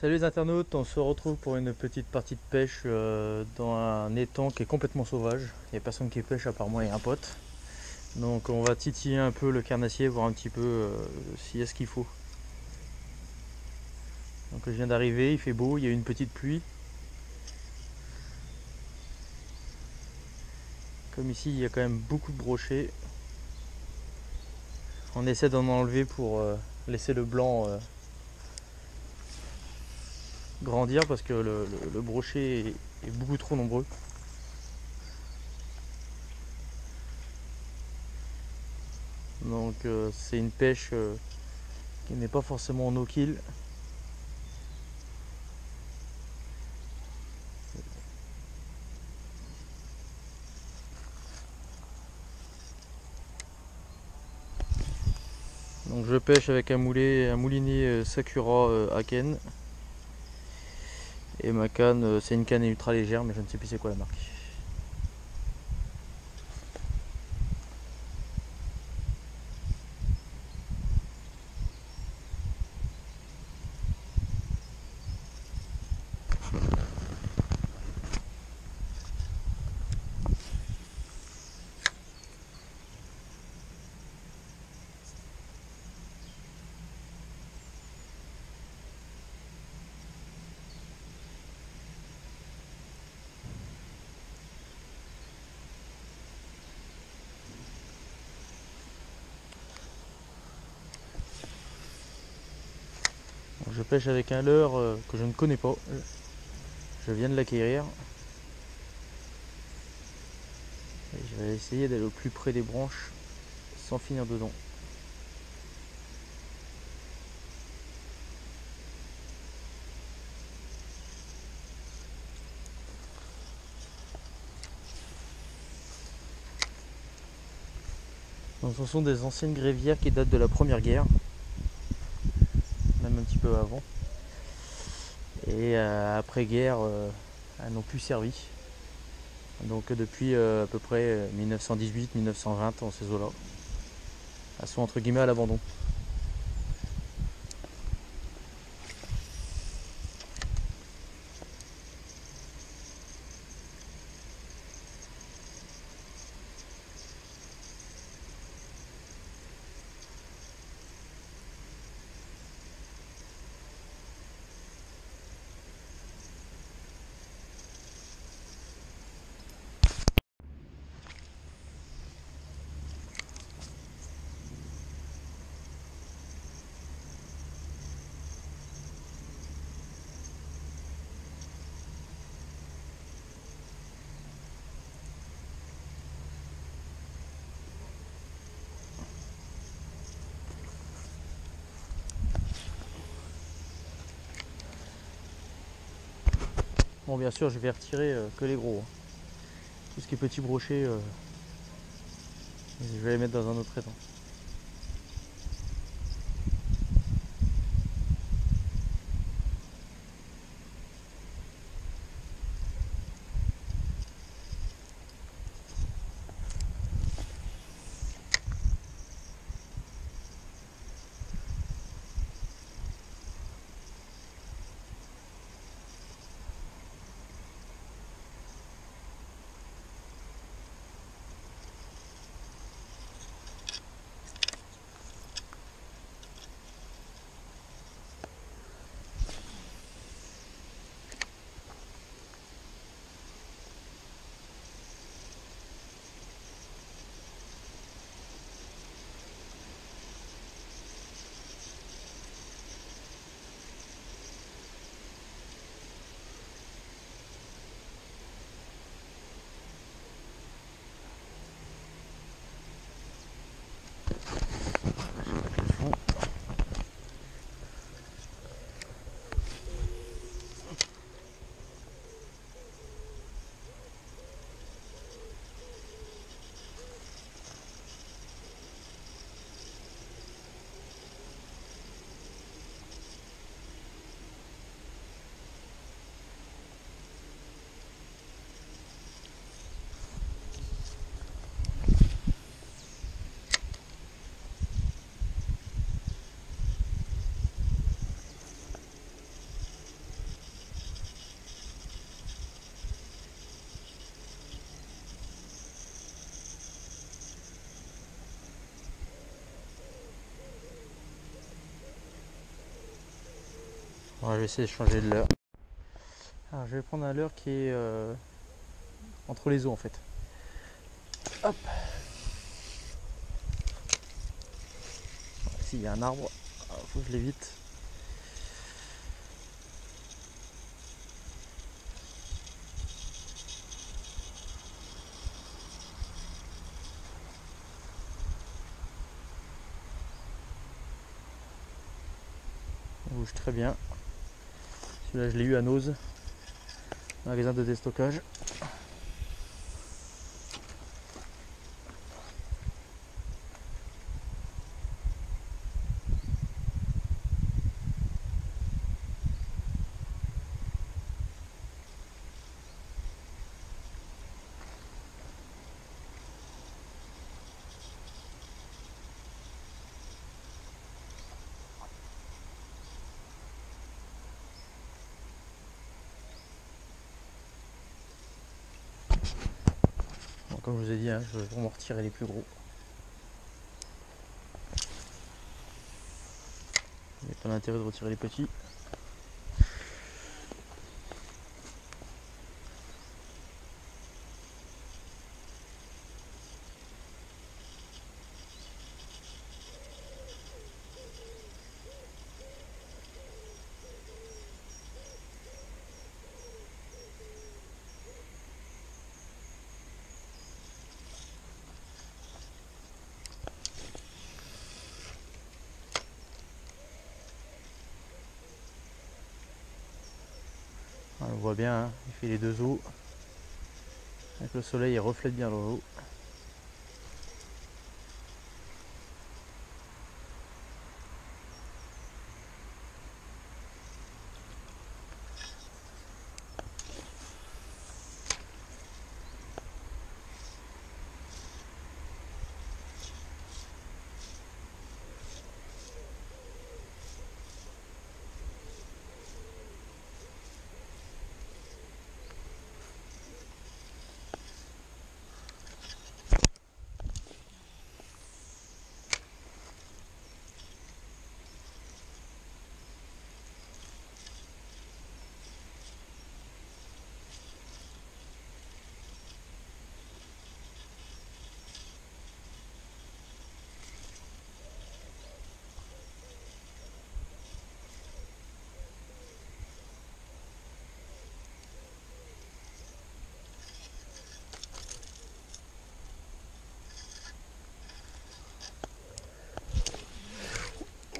Salut les internautes, on se retrouve pour une petite partie de pêche dans un étang qui est complètement sauvage. Il n'y a personne qui pêche à part moi et un pote. Donc on va titiller un peu le carnassier, voir un petit peu s'il y a ce qu'il faut. Donc je viens d'arriver, il fait beau, il y a eu une petite pluie. Comme ici il y a quand même beaucoup de brochets. On essaie d'en enlever pour laisser le blanc grandir parce que le brochet est beaucoup trop nombreux. Donc c'est une pêche qui n'est pas forcément no kill. Donc je pêche avec un moulinier Sakura Aken. Et ma canne, c'est une canne ultra légère, mais je ne sais plus c'est quoi la marque. Donc je pêche avec un leurre que je ne connais pas. Je viens de l'acquérir. Et je vais essayer d'aller au plus près des branches sans finir dedans. Donc ce sont des anciennes grévières qui datent de la Première Guerre, même un petit peu avant. Et après-guerre, elles n'ont plus servi. Donc depuis à peu près 1918-1920 en ces eaux-là. Elles sont entre guillemets à l'abandon. Bon, bien sûr, je vais retirer que les gros. Tout ce qui est petits brochets, je vais les mettre dans un autre étang. Ouais, je vais essayer de changer de leurre. Alors je vais prendre un leurre qui est entre les os en fait. Hop. Ici il y a un arbre, il faut que je l'évite. Il bouge très bien. Celui-là je l'ai eu à Nose, magasin de déstockage. Bon, comme je vous ai dit, hein, je vais vraiment retirer les plus gros. Il n'y a pas d'intérêt de retirer les petits. On le voit bien, hein, il fait les deux os. Avec le soleil, il reflète bien l'eau.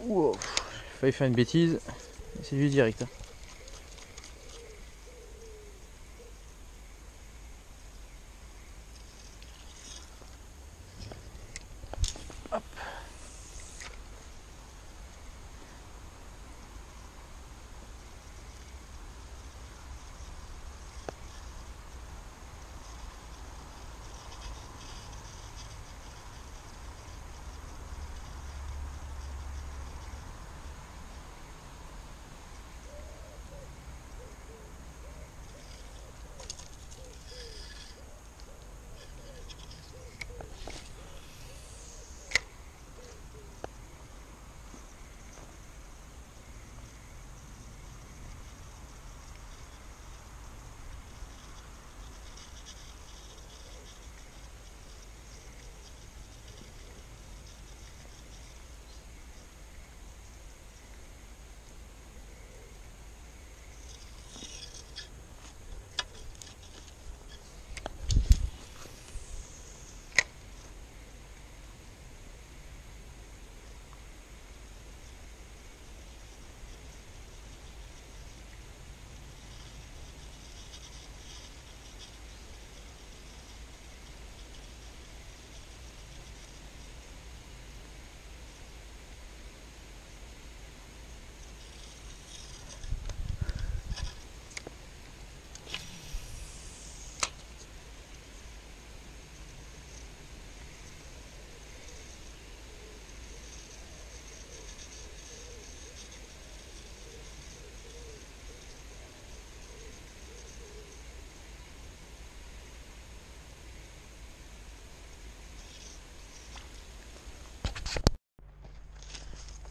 Wow. J'ai failli faire une bêtise, c'est lui direct. Hein.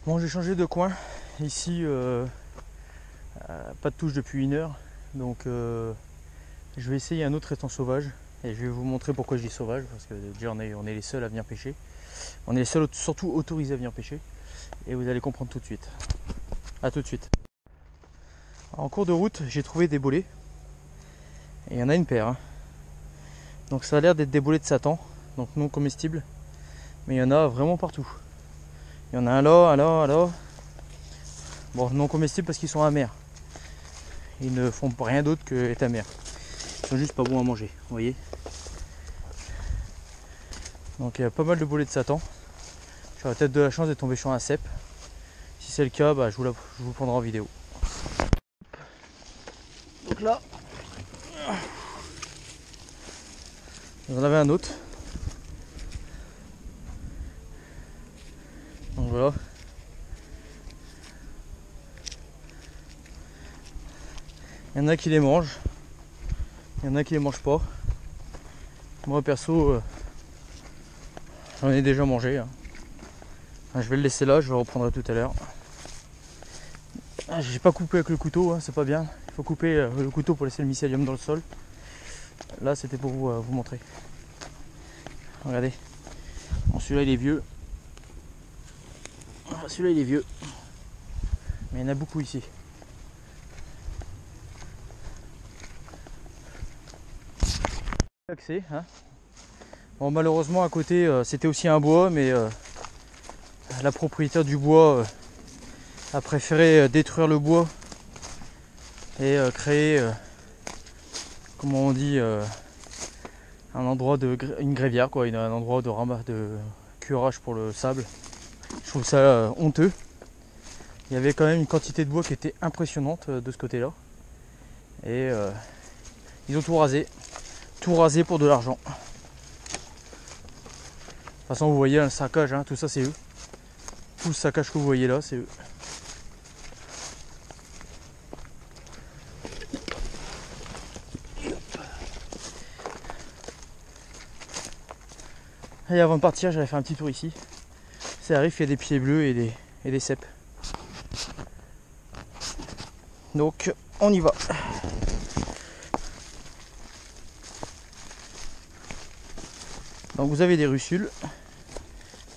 Bon, j'ai changé de coin. Ici, Pas de touche depuis 1 heure. Donc je vais essayer un autre étang sauvage. Et je vais vous montrer pourquoi je dis sauvage. Parce que déjà on est les seuls à venir pêcher. On est les seuls surtout autorisés à venir pêcher. Et vous allez comprendre tout de suite. A tout de suite. En cours de route, j'ai trouvé des bolets. Et il y en a une paire. Hein. Donc ça a l'air d'être des bolets de Satan. Donc non comestibles. Mais il y en a vraiment partout. Il y en a un là, un là, un là. Bon, non comestibles parce qu'ils sont amers. Ils ne font rien d'autre que être amers. Ils sont juste pas bons à manger, vous voyez. Donc il y a pas mal de bolets de Satan. J'aurais peut-être de la chance de tomber sur un cep. Si c'est le cas, bah, je vous prendrai en vidéo. Donc là, vous en avez un autre. Donc voilà. Il y en a qui les mangent. Il y en a qui les mangent pas. Moi perso, j'en ai déjà mangé. Hein. Enfin, je vais le laisser là, je le reprendrai tout à l'heure. Ah, j'ai pas coupé avec le couteau, hein, c'est pas bien. Il faut couper le couteau pour laisser le mycélium dans le sol. Là c'était pour vous montrer. Regardez. Bon, celui-là il est vieux. Celui-là il est vieux. Mais il y en a beaucoup ici. Accès, hein. Bon, malheureusement à côté c'était aussi un bois, mais la propriétaire du bois a préféré détruire le bois et créer, comment on dit, un endroit une grévière, quoi, un endroit de curage pour le sable. Je trouve ça honteux. Il y avait quand même une quantité de bois qui était impressionnante de ce côté-là. Et ils ont tout rasé. Tout rasé pour de l'argent. De toute façon, vous voyez le saccage, hein, tout ça c'est eux. Tout le saccage que vous voyez là, c'est eux. Et avant de partir, j'allais faire un petit tour ici. Ça arrive, il y a des pieds bleus et des cèpes. Donc, on y va. Donc vous avez des russules.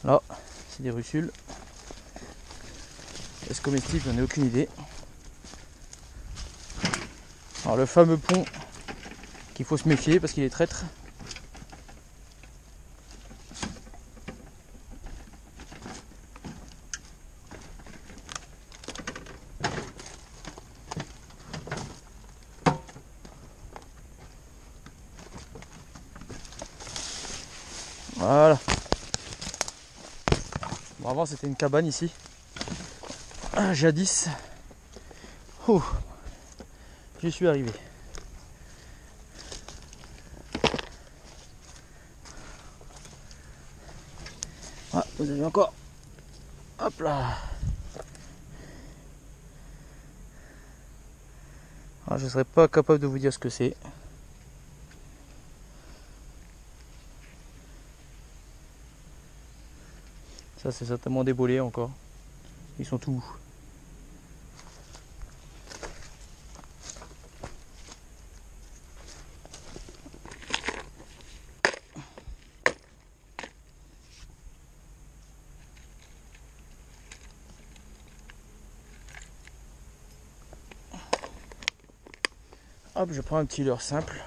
Là, c'est des russules. Est-ce comestible? J'en ai aucune idée. Alors le fameux pont qu'il faut se méfier parce qu'il est traître. Voilà. Bon, avant c'était une cabane ici. Jadis. Oh, j'y suis arrivé. Ah, vous avez encore. Hop là. Ah, je ne serais pas capable de vous dire ce que c'est. Ça c'est certainement des bolets encore. Ils sont tout. Hop, je prends un petit leurre simple.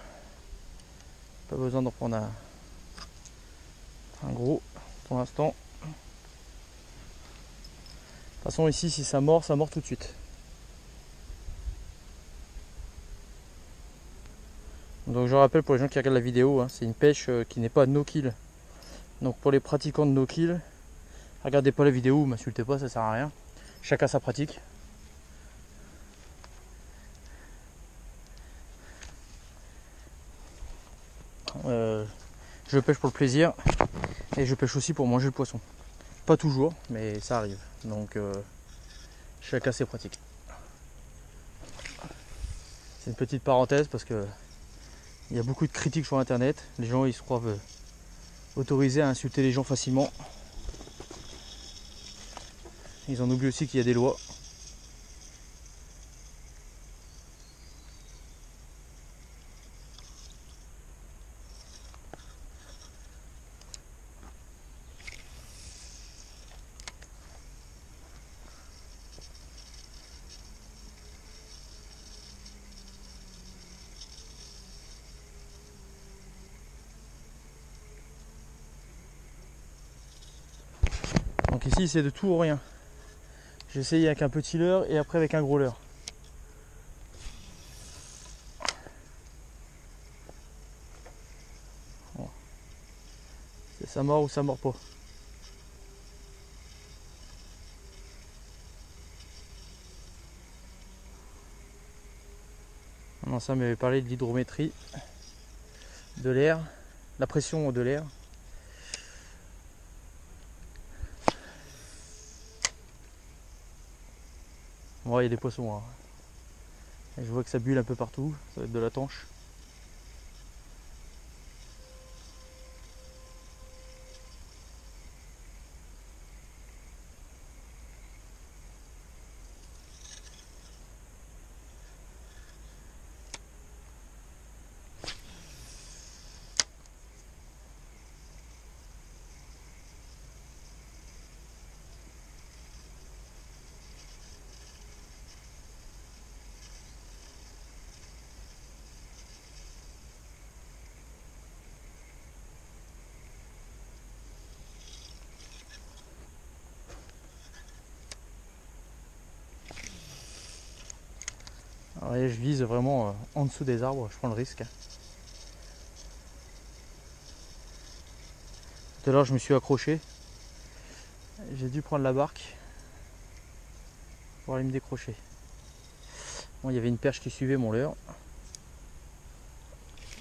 Pas besoin d'en prendre un gros pour l'instant. De toute façon ici si ça mord tout de suite. Donc je rappelle pour les gens qui regardent la vidéo, hein, c'est une pêche qui n'est pas no-kill. Donc pour les pratiquants de no-kill, regardez pas la vidéo, m'insultez pas, ça sert à rien. Chacun sa pratique. Je pêche pour le plaisir et je pêche aussi pour manger le poisson. Pas toujours, mais ça arrive. Donc chacun ses pratiques. C'est une petite parenthèse parce que il y a beaucoup de critiques sur internet. Les gens ils se croient autorisés à insulter les gens facilement. Ils en oublient aussi qu'il y a des lois. Donc ici c'est de tout ou rien. J'ai essayé avec un petit leurre et après avec un gros leurre. Bon. C'est ça mord ou ça mord pas. Non, ça m'avait parlé de l'hydrométrie de l'air, la pression de l'air. Bon, il y a des poissons. Hein. Et je vois que ça bulle un peu partout, ça va être de la tanche. Alors là, je vise vraiment en dessous des arbres, je prends le risque. Tout à l'heure je me suis accroché, j'ai dû prendre la barque pour aller me décrocher. Bon, il y avait une perche qui suivait mon leurre.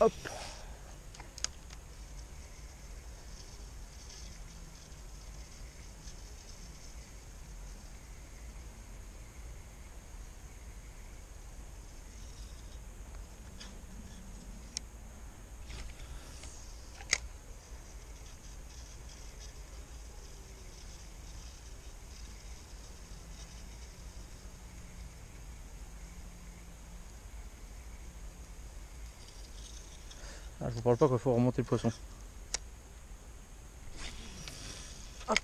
Hop. Ah, je vous parle pas qu'il faut remonter le poisson. Hop.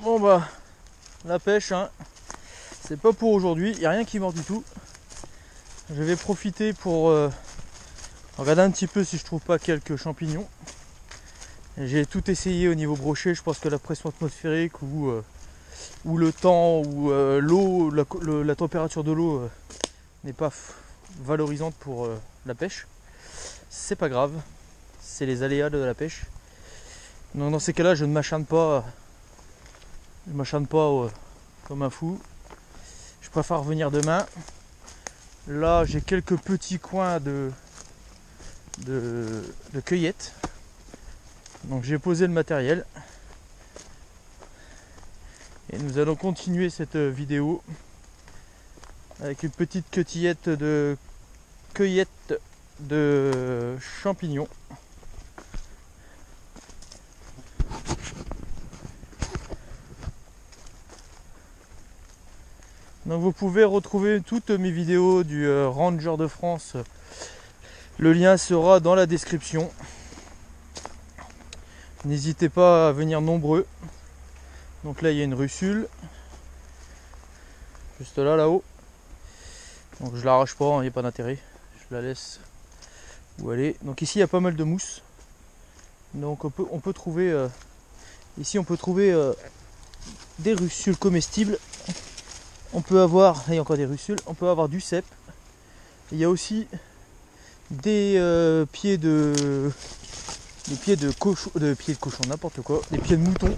Bon bah, la pêche, hein, c'est pas pour aujourd'hui, il n'y a rien qui mord du tout. Je vais profiter pour regarder un petit peu si je trouve pas quelques champignons. J'ai tout essayé au niveau brochet, je pense que la pression atmosphérique ou le temps ou l'eau, la température de l'eau n'est pas valorisante pour la pêche. C'est pas grave, c'est les aléas de la pêche. Donc dans ces cas-là, je ne m'acharne pas, comme un fou. Je préfère revenir demain. Là, j'ai quelques petits coins de cueillette. Donc j'ai posé le matériel. Et nous allons continuer cette vidéo avec une petite cueillette de champignons. Donc vous pouvez retrouver toutes mes vidéos du Ranger de France. Le lien sera dans la description. N'hésitez pas à venir nombreux. Donc là il y a une russule. Juste là-haut. Donc je l'arrache pas, il n'y a pas d'intérêt. Je la laisse où elle est. Donc ici il y a pas mal de mousse. Donc on peut trouver ici on peut trouver des russules comestibles. On peut avoir, il y a encore des russules, on peut avoir du cèpe. Il y a aussi des pieds de cochon, n'importe quoi, des pieds de mouton.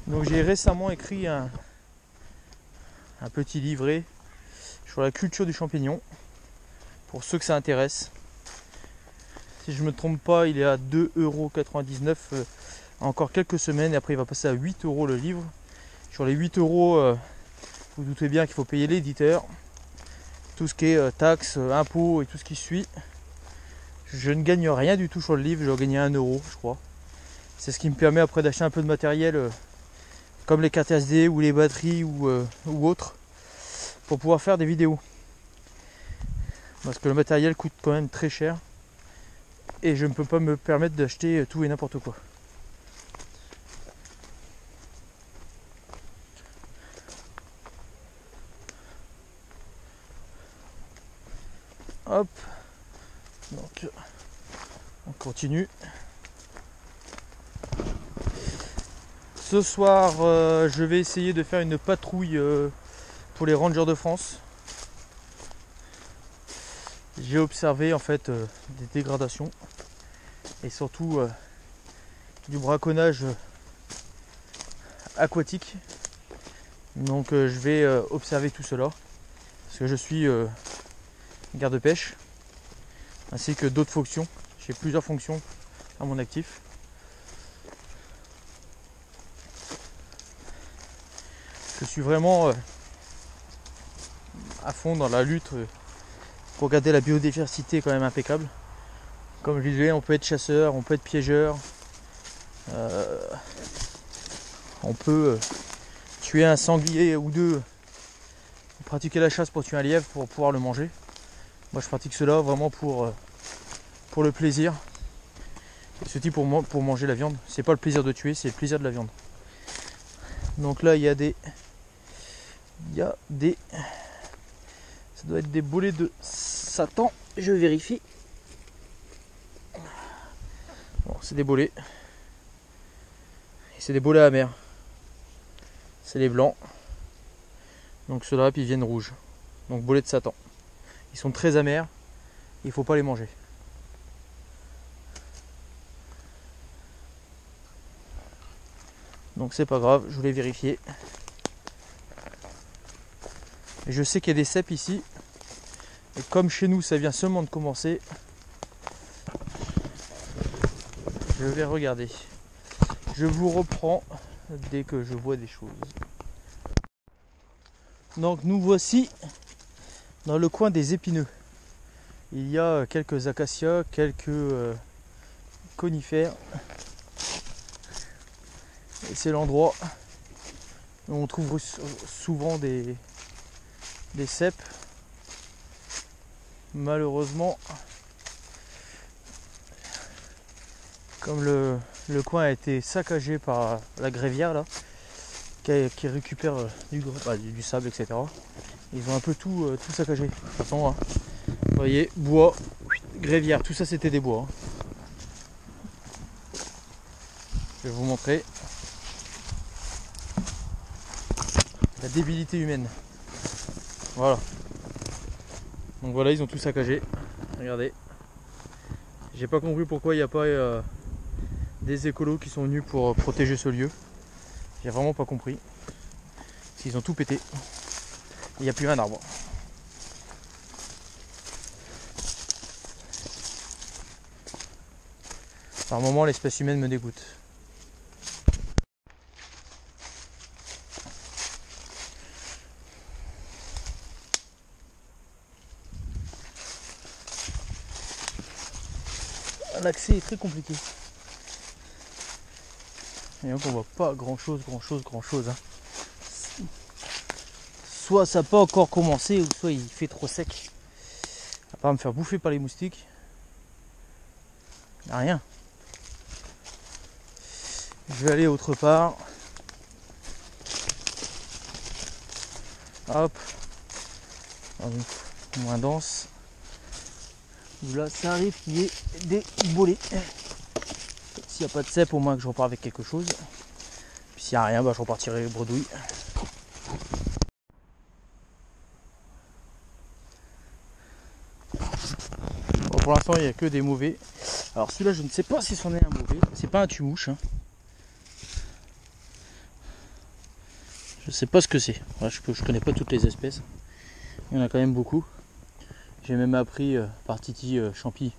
Donc j'ai récemment écrit un petit livret sur la culture du champignon, pour ceux que ça intéresse. Si je ne me trompe pas, il est à 2,99 € encore quelques semaines, et après il va passer à 8 € le livre. Sur les 8 €, vous doutez bien qu'il faut payer l'éditeur, tout ce qui est taxes, impôts et tout ce qui suit. Je ne gagne rien du tout sur le livre, je vais gagner 1 € je crois. C'est ce qui me permet après d'acheter un peu de matériel comme les cartes SD ou les batteries ou autres, pour pouvoir faire des vidéos. Parce que le matériel coûte quand même très cher et je ne peux pas me permettre d'acheter tout et n'importe quoi. Hop, donc on continue. Ce soir, je vais essayer de faire une patrouille pour les Rangers de France. J'ai observé en fait des dégradations et surtout du braconnage aquatique. Donc je vais observer tout cela parce que je suis garde-pêche ainsi que d'autres fonctions. J'ai plusieurs fonctions à mon actif. Je suis vraiment à fond dans la lutte pour garder la biodiversité quand même impeccable. Comme je disais, on peut être chasseur, on peut être piégeur, on peut tuer un sanglier ou deux, pratiquer la chasse pour tuer un lièvre pour pouvoir le manger. Moi je pratique cela vraiment pour le plaisir. Et ceci pour manger la viande. C'est pas le plaisir de tuer, c'est le plaisir de la viande. Donc là il y a des. Ça doit être des bolets de Satan, je vérifie. Bon, c'est des bolets. Et c'est des bolets amers. C'est les blancs. Donc ceux-là, puis ils viennent rouges. Donc bolets de Satan. Ils sont très amers. Il ne faut pas les manger. Donc c'est pas grave, je voulais vérifier. Et je sais qu'il y a des cèpes ici. Et comme chez nous, ça vient seulement de commencer, je vais regarder. Je vous reprends dès que je vois des choses. Donc nous voici dans le coin des épineux. Il y a quelques acacias, quelques conifères. Et c'est l'endroit où on trouve souvent des cèpes. Malheureusement, Comme le coin a été saccagé par la grévière là, qui récupère du sable, etc. Ils ont un peu tout saccagé. De toute façon, hein, vous voyez, bois, grévière, tout ça c'était des bois. Hein. Je vais vous montrer la débilité humaine. Voilà. Donc voilà, ils ont tout saccagé. Regardez. J'ai pas compris pourquoi il n'y a pas des écolos qui sont venus pour protéger ce lieu. J'ai vraiment pas compris. Ils ont tout pété. Il n'y a plus un arbre. Par moment, l'espèce humaine me dégoûte. L'accès est très compliqué. Et donc on voit pas grand chose. Hein. Soit ça n'a pas encore commencé, ou soit il fait trop sec. À part me faire bouffer par les moustiques. Rien. Je vais aller autre part. Hop. Dans une moins dense. Où là ça arrive qu'il y ait des bolets. S'il n'y a pas de cèpe, au moins que je repars avec quelque chose. Puis s'il n'y a rien, bah, je repartirai bredouille. Bon, pour l'instant il n'y a que des mauvais. Alors celui-là je ne sais pas si c'en est un mauvais. C'est pas un tue-mouche. Hein. Je sais pas ce que c'est. Je connais pas toutes les espèces. Il y en a quand même beaucoup. J'ai même appris par Titi Champi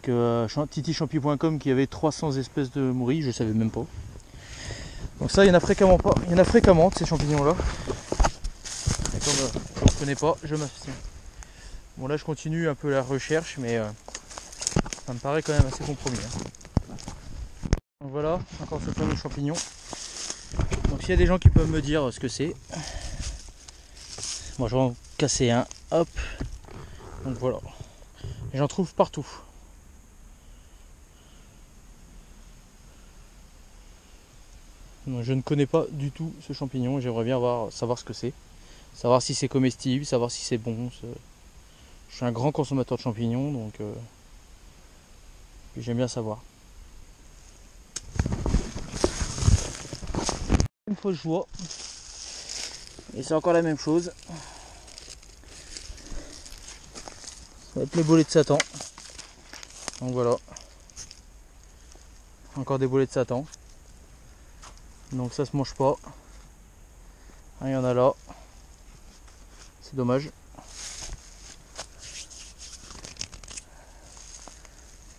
que titichampi.com qui avait 300 espèces de morilles, je savais même pas. Donc ça il y en a fréquemment pas. Il y en a fréquemment de ces champignons là. Et comme je ne connais pas, je m'abstiens. Bon là je continue un peu la recherche, mais ça me paraît quand même assez compromis. Hein. Donc voilà, encore ce fameux champignon. Donc s'il y a des gens qui peuvent me dire ce que c'est, moi je vais en casser un, hop. Donc voilà, et j'en trouve partout. Donc, je ne connais pas du tout ce champignon, j'aimerais bien savoir ce que c'est. Savoir si c'est comestible, savoir si c'est bon. Je suis un grand consommateur de champignons, donc j'aime bien savoir. Une fausse joie. Et c'est encore la même chose. Ça va être les bolets de Satan. Donc voilà. Encore des bolets de Satan. Donc ça se mange pas. Ah, il y en a là. C'est dommage.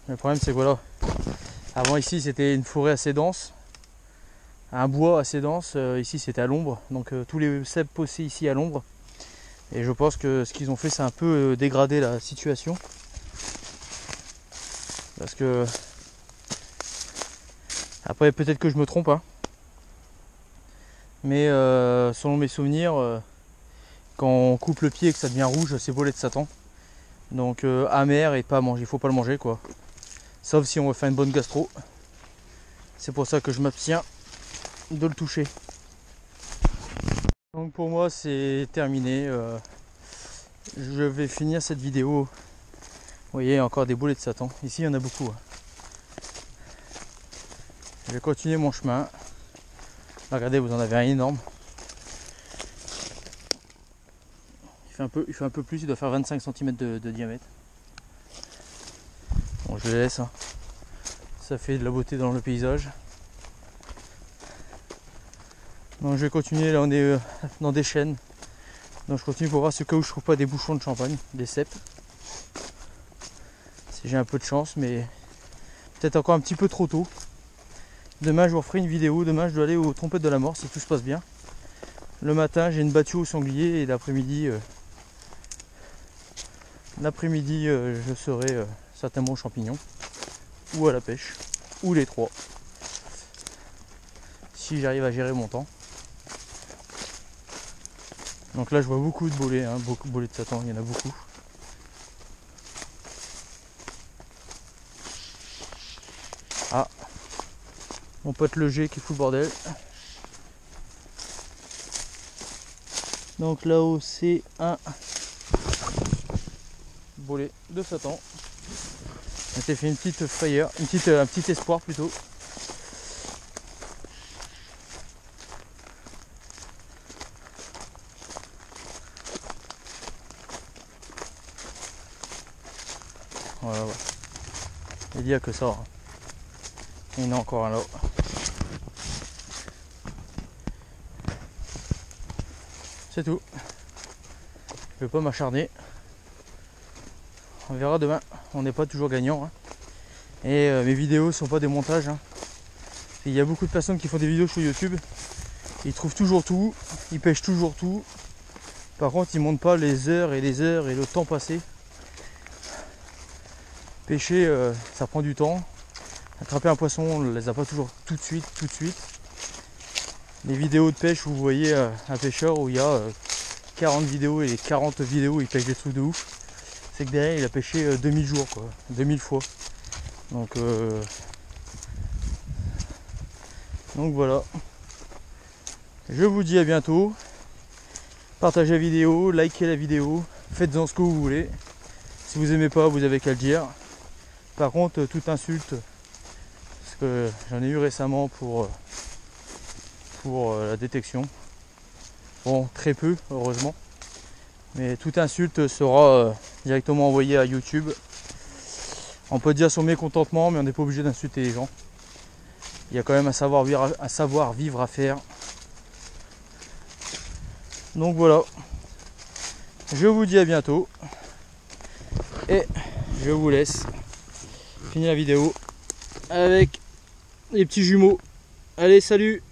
Le problème c'est que voilà. Avant ici c'était une forêt assez dense. Un bois assez dense. Ici c'était à l'ombre. Donc tous les cèpes poussés ici à l'ombre. Et je pense que ce qu'ils ont fait c'est un peu dégradé la situation. Parce que après peut-être que je me trompe hein. Mais selon mes souvenirs, quand on coupe le pied et que ça devient rouge, c'est bolet de Satan. Donc amer et pas à manger, il faut pas le manger quoi. Sauf si on veut faire une bonne gastro. C'est pour ça que je m'abstiens de le toucher. Donc pour moi c'est terminé. Je vais finir cette vidéo. Vous voyez encore des bolets de Satan. Ici il y en a beaucoup. Je vais continuer mon chemin. Regardez, vous en avez un énorme. Il fait un peu plus, il doit faire 25 cm de diamètre. Bon, je le laisse. Hein. Ça fait de la beauté dans le paysage. Donc je vais continuer, là on est dans des chênes. Donc je continue pour voir ce cas où je trouve pas des bouchons de champagne, des cèpes. Si j'ai un peu de chance, mais peut-être encore un petit peu trop tôt. Demain je vous referai une vidéo, demain je dois aller aux trompettes de la mort si tout se passe bien. Le matin j'ai une battue au sanglier et l'après-midi je serai certainement aux champignons ou à la pêche, ou les trois. Si j'arrive à gérer mon temps. Donc là je vois beaucoup de bolets, hein, beaucoup de bolets de Satan, il y en a beaucoup. Ah, mon pote le G qui fout le bordel. Donc là-haut c'est un bolet de Satan. On s'est fait une petite frayeur, un petit espoir plutôt. Voilà, voilà. Il n'y a que ça. Hein. Il y en a encore un là. C'est tout. Je ne vais pas m'acharner. On verra demain. On n'est pas toujours gagnant. Hein. Et mes vidéos ne sont pas des montages. Hein. Il y a beaucoup de personnes qui font des vidéos sur YouTube. Ils trouvent toujours tout. Ils pêchent toujours tout. Par contre, ils ne montrent pas les heures et le temps passé. Pêcher, ça prend du temps. Attraper un poisson, on ne les a pas toujours tout de suite. Les vidéos de pêche où vous voyez un pêcheur où il y a 40 vidéos et les 40 vidéos il pêche des trucs de ouf, c'est que derrière il a pêché 2000 jours quoi, 2000 fois. Donc voilà. Je vous dis à bientôt. Partagez la vidéo, likez la vidéo, faites-en ce que vous voulez. Si vous aimez pas, vous avez qu'à le dire. Par contre, toute insulte, parce que j'en ai eu récemment pour la détection. Bon, très peu, heureusement. Mais toute insulte sera directement envoyée à YouTube. On peut dire son mécontentement, mais on n'est pas obligé d'insulter les gens. Il y a quand même un savoir-vivre à faire. Donc voilà. Je vous dis à bientôt. Et je vous laisse finir la vidéo avec les petits jumeaux. Allez, salut!